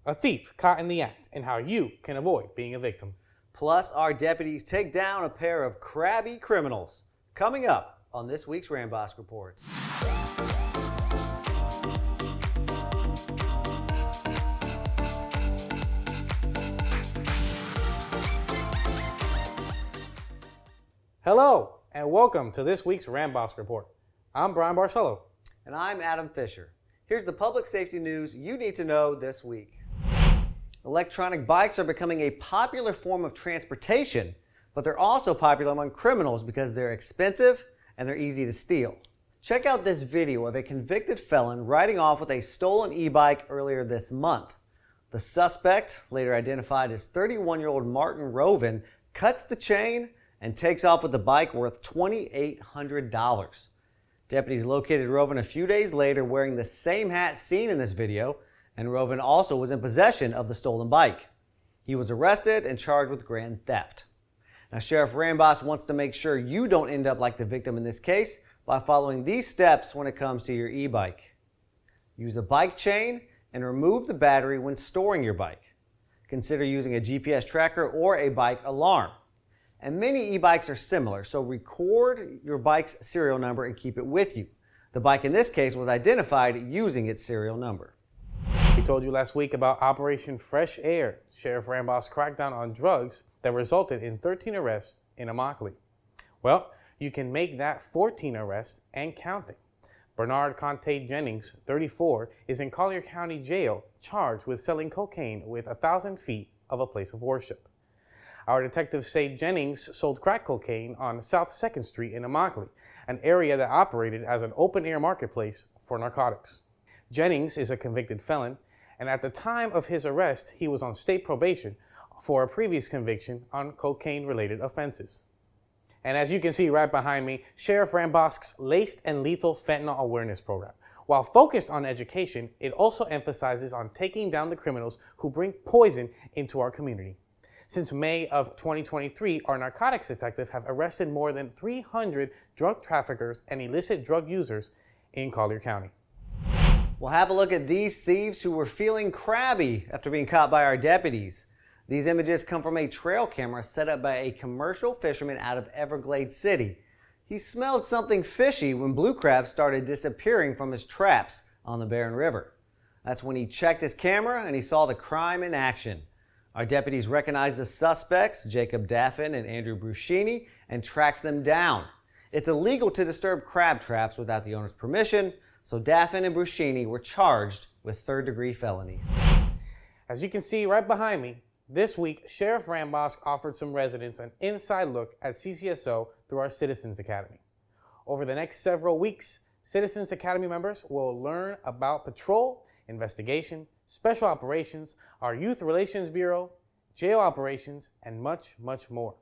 a thief caught in the act, and how you can avoid being a victim. Plus, our deputies take down a pair of crabby criminals. Coming up on this week's Rambosk Report. Hello, and welcome to this week's Rambosk Report. I'm Brian Barcelo. And I'm Adam Fisher. Here's the public safety news you need to know this week. Electronic bikes are becoming a popular form of transportation, but they're also popular among criminals because they're expensive and they're easy to steal. Check out this video of a convicted felon riding off with a stolen e-bike earlier this month. The suspect, later identified as 31-year-old Martin Roven, cuts the chain and takes off with the bike worth $2,800. Deputies located Roven a few days later wearing the same hat seen in this video, and Roven also was in possession of the stolen bike. He was arrested and charged with grand theft. Now, Sheriff Rambosk wants to make sure you don't end up like the victim in this case by following these steps when it comes to your e-bike. Use a bike chain and remove the battery when storing your bike. Consider using a GPS tracker or a bike alarm. And many e-bikes are similar, so record your bike's serial number and keep it with you. The bike in this case was identified using its serial number. We told you last week about Operation Fresh Air, Sheriff Rambosk's crackdown on drugs that resulted in 13 arrests in Immokalee. Well, you can make that 14 arrests and counting. Bernard Conte Jennings, 34, is in Collier County Jail, charged with selling cocaine with 1,000 feet of a place of worship. Our detectives say Jennings sold crack cocaine on South 2nd Street in Immokalee, an area that operated as an open-air marketplace for narcotics. Jennings is a convicted felon, and at the time of his arrest, he was on state probation for a previous conviction on cocaine-related offenses. And as you can see right behind me, Sheriff Rambosk's Laced and Lethal Fentanyl Awareness Program. While focused on education, it also emphasizes on taking down the criminals who bring poison into our community. Since May of 2023, our narcotics detectives have arrested more than 300 drug traffickers and illicit drug users in Collier County. We'll have a look at these thieves who were feeling crabby after being caught by our deputies. These images come from a trail camera set up by a commercial fisherman out of Everglades City. He smelled something fishy when blue crabs started disappearing from his traps on the Barren River. That's when he checked his camera and he saw the crime in action. Our deputies recognized the suspects, Jacob Daffin and Andrew Bruscini, and tracked them down. It's illegal to disturb crab traps without the owner's permission, so Daffin and Bruscini were charged with third-degree felonies. As you can see right behind me, this week, Sheriff Rambosk offered some residents an inside look at CCSO through our Citizens Academy. Over the next several weeks, Citizens Academy members will learn about patrol, investigation, special operations, our Youth Relations Bureau, jail operations, and much, much more.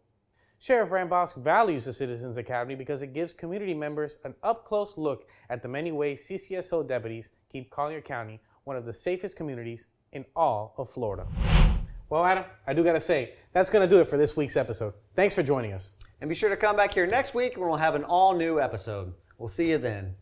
Sheriff Rambosk values the Citizens Academy because it gives community members an up-close look at the many ways CCSO deputies keep Collier County one of the safest communities in all of Florida. Well, Adam, I do gotta say, that's gonna do it for this week's episode. Thanks for joining us. And be sure to come back here next week when we'll have an all-new episode. We'll see you then.